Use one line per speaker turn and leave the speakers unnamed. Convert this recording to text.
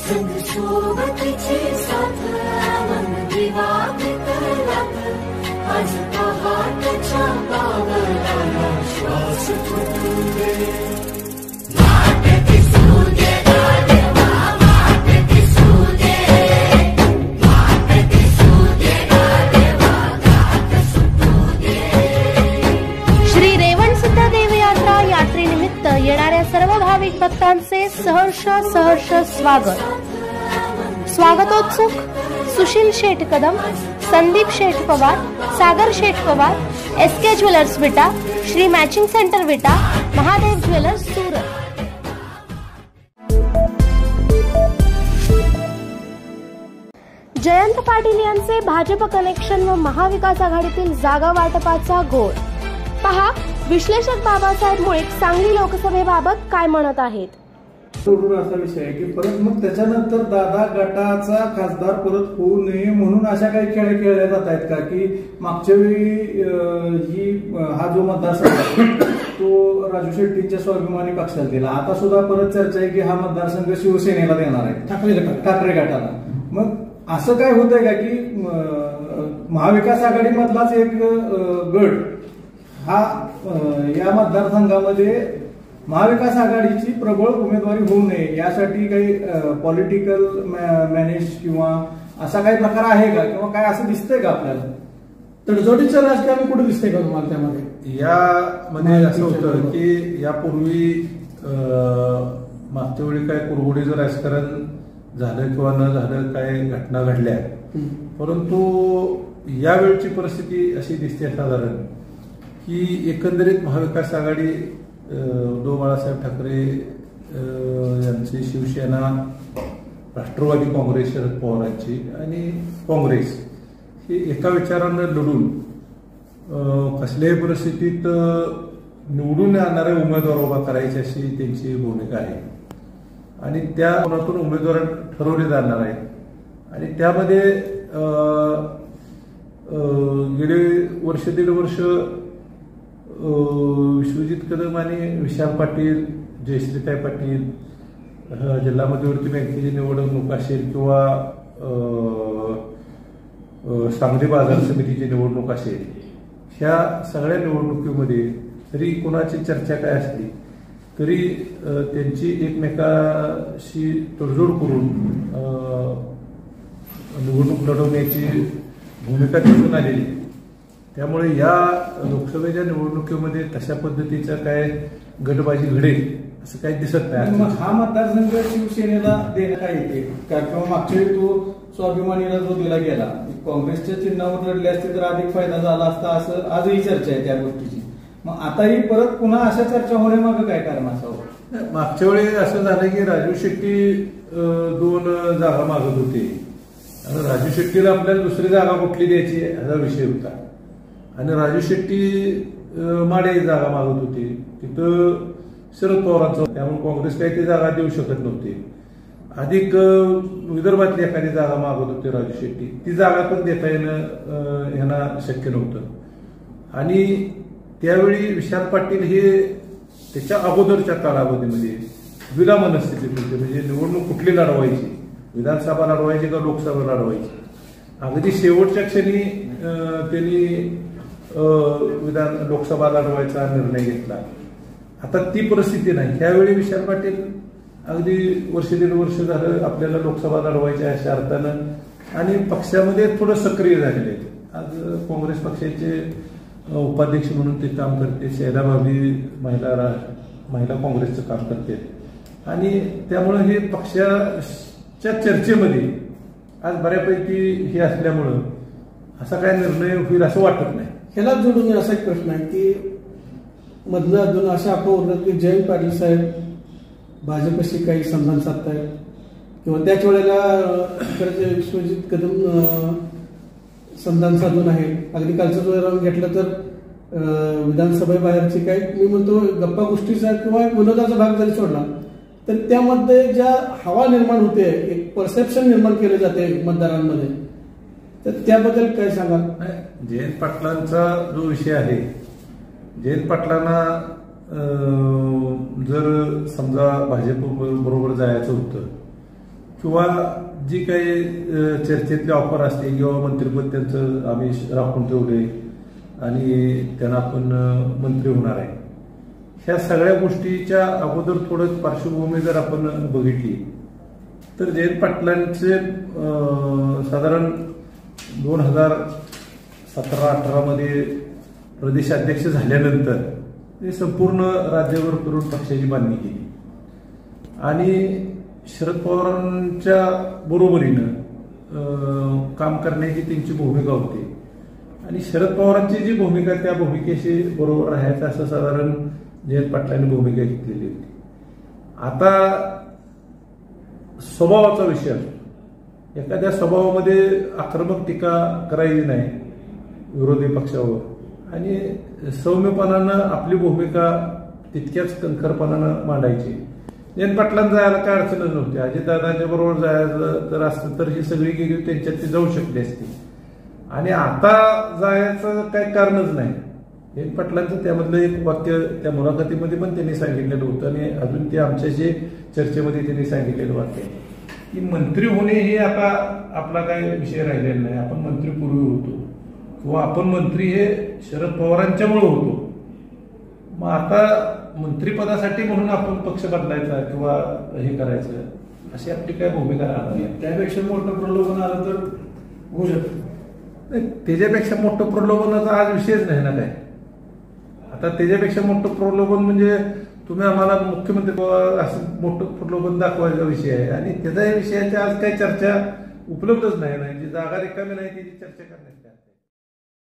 सोबतीची साथ मन दिवा विकलात आज पहाटच्या पावलाला श्वास फुटू दे वाट दिसू दे गाढवा वाट दिसू दे वाट दिसू दे गाढवा घाट सुटू दे।
श्री रेवणसिद्ध देवयात्रा यात्रेनिमित्त येणाऱ्या सर्व भाविक भक्तांचे सहर्ष स्वागत। स्वागतोत्सुक सुशील शेठ कदम, संदीप शेठ पवार, सागर शेठ पवार, SK ज्वेलर्स विटा, श्री मॅचिंग सेंटर विटा, महादेव ज्वेलर्स सूरत। जयंत पाटील यांचे भाजप कनेक्शन व महाविकास आघाडीतील जागा वाटपाचा घोळ पहा। विश्लेषक बाबासाहेब मुळीक सांगली लोकसभेबाबत काय म्हणत आहेत।
असा विषय आहे की परत मग त्याच्यानंतर दादा गटाचा खासदार परत होऊ नये म्हणून अशा काही खेळ खेळल्या जात आहेत का की मागच्या वेळी हा जो मतदारसंघ तो राजू शेट्टींच्या स्वाभिमानी पक्षाला दिला, आता सुद्धा परत चर्चा आहे की हा मतदारसंघ शिवसेनेला देणार आहे, ठाकरे गटाला। मग असं काय होतंय का की महाविकास आघाडीमधलाच एक गट हा या मतदारसंघामध्ये महाविकास आघाडीची प्रबळ उमेदवारी होऊ नये यासाठी काही पॉलिटिकल मॅनेज किंवा असा काही प्रकार आहे का किंवा काय असं दिसतंय का आपल्याला?
तडजोडीचं राजकारण कुठे दिसतंय का तुम्हाला त्यामध्ये?
यामध्ये असं होतं की यापूर्वी मागच्या वेळी काय कुरघोडीचं राजकारण झालं किंवा न झालं काय घटना घडल्या, परंतु यावेळची परिस्थिती अशी दिसते साधारण की एकंदरीत महाविकास आघाडी उद्धव बाळासाहेब ठाकरे यांची शिवसेना, राष्ट्रवादी काँग्रेस शरद पवारांची आणि काँग्रेस ही एका विचारानं लढून कसल्याही परिस्थितीत निवडून येणारे उमेदवार उभा करायची अशी त्यांची भूमिका आहे आणि त्या कोणातून उमेदवार ठरवले जाणार आहेत आणि त्यामध्ये गेले वर्ष दीड वर्ष विश्वजित कदम आणि विशाल पाटील, जयश्रीताई पाटील, जिल्हा मध्यवर्ती बँकेची निवडणूक असेल किंवा सांगली बाजार समितीची निवडणूक असेल, ह्या सगळ्या निवडणुकीमध्ये तरी कोणाची चर्चा काय असली तरी त्यांची एकमेकाशी तडजोड करून निवडणूक लढवण्याची भूमिका दिसून आलेली। त्यामुळे या लोकसभेच्या निवडणुकीमध्ये तशा पद्धतीचं काय गटबाजी घडेल असं काही दिसत नाही।
हा मतदारसंघ शिवसेनेला देण्यात काय येते का किंवा मागच्या वेळी तो स्वाभिमानीला जो दिला गेला, काँग्रेसच्या चिन्हावर लढले असते तर अधिक फायदा झाला असता असं आजही चर्चा आहे त्या गोष्टीची। मग आताही परत पुन्हा अशा चर्चा होण्यामागं काय कारण असावं?
मागच्या वेळी असं झालं की राजू शेट्टी 2 जागा मागत होते आणि राजू शेट्टीला आपल्याला दुसरी जागा कुठली द्यायची हा विषय होता आणि राजू शेट्टी माडे जागा मागत होती, तिथं शरद पवारांचं, त्यामुळे काँग्रेस काही ती जागा देऊ शकत नव्हती। अधिक विदर्भातली एखादी जागा मागत होती राजू शेट्टी, ती जागा पण देता येणं यांना शक्य नव्हतं आणि त्यावेळी विशाल पाटील हे त्याच्या अगोदरच्या कालावधीमध्ये विला मनस्थितीत होते, म्हणजे निवडणूक कुठली लढवायची, विधानसभा लढवायची का लोकसभा लढवायची। अगदी शेवटच्या क्षणी त्यांनी लोकसभा लढवायचा निर्णय घेतला। आता ती परिस्थिती नाही। त्यावेळी विशाल पाटील अगदी वर्ष दीड वर्ष झालं आपल्याला लोकसभा लढवायच्या अशा अर्थानं आणि पक्षामध्ये थोडं सक्रिय झालेले आहेत। आज काँग्रेस पक्षाचे उपाध्यक्ष म्हणून ते काम करते, शैला भाभी महिला काँग्रेसचं काम करते आणि त्यामुळे हे पक्षाच्या चर्चेमध्ये आज बऱ्यापैकी हे असल्यामुळं असा काय निर्णय होईल असं वाटत नाही।
ह्याला जोडून असा एक प्रश्न आहे की मधलं अजून असं आपण उरलं की जयंत पाटील साहेब भाजपशी काही संधान साधतायत किंवा त्याच वेळेला विश्वजित कदम संधान साधून आहे। अगदी कालचं उदाहरण घेतलं तर विधानसभेबाहेरची काही मी म्हणतो गप्पा गोष्टीचा किंवा विनोदाचा भाग जरी सोडला तर त्यामध्ये ज्या हवा निर्माण होते, एक परसेप्शन निर्माण केले जाते मतदारांमध्ये, तर त्याबद्दल काय सांगाल?
जयंत पाटलांचा जो विषय आहे, जयंत पाटलांना जर समजा भाजप बरोबर जायचं होतं किंवा जी काही चर्चेतली ऑफर असते किंवा मंत्रिपद त्यांचं आम्ही राखून ठेवले आणि त्यांना आपण मंत्री होणार आहे, ह्या सगळ्या गोष्टीच्या अगोदर थोडं पार्श्वभूमी जर आपण बघितली तर जयंत पाटलांचे साधारण 2017-18 मध्ये प्रदेशाध्यक्ष झाल्यानंतर ते संपूर्ण राज्यभर फिरून पक्षाची बांधणी केली आणि शरद पवारांच्या बरोबरीनं काम करण्याची त्यांची भूमिका होती आणि शरद पवारांची जी भूमिका त्या भूमिकेशी बरोबर राहायचं असं साधारण जयंत पाटलांनी भूमिका घेतलेली होती. आता स्वभावाचा विषय असतो, एखाद्या स्वभावामध्ये आक्रमक टीका करायची नाही विरोधी पक्षावर आणि सौम्यपणानं आपली भूमिका तितक्याच कणखरपणानं मांडायची. जयंत पाटलांना जायला काय अडचणच नव्हती. अजितदादांच्या बरोबर जायचं तर असतं तर ही सगळी गेली त्यांच्यात ती जाऊ शकली असती आणि आता जायचं काही कारणच नाही. जयंत पाटलांचं त्यामधलं एक वाक्य त्या मुलाखतीमध्ये पण त्यांनी सांगितलेलं होतं आणि अजून ते आमच्याशी चर्चेमध्ये त्यांनी सांगितलेलं वाक्य की मंत्री होणे हे आता आपला काही विषय राहिलेला नाही. आपण मंत्री पूर्वी होतो किंवा आपण मंत्री हे शरद पवारांच्यामुळे होतो. मग आता मंत्रिपदासाठी म्हणून आपण पक्ष बदलायचा किंवा हे करायचं अशी आपली काय भूमिका राहणार नाही.
त्यापेक्षा मोठं प्रलोभन आलं तर होऊ शकतं.
त्याच्यापेक्षा मोठं प्रलोभनाचा आज विषयच नाही ना काय. आता त्याच्यापेक्षा मोठं प्रलोभन म्हणजे तुम्ही आम्हाला मुख्यमंत्री असं मोठं प्रलोभन दाखवायचा विषय आहे आणि त्याच्या विषयाची आज काही चर्चा उपलब्धच नाही. जी जागा रिकामी नाही त्याची चर्चा करण्याची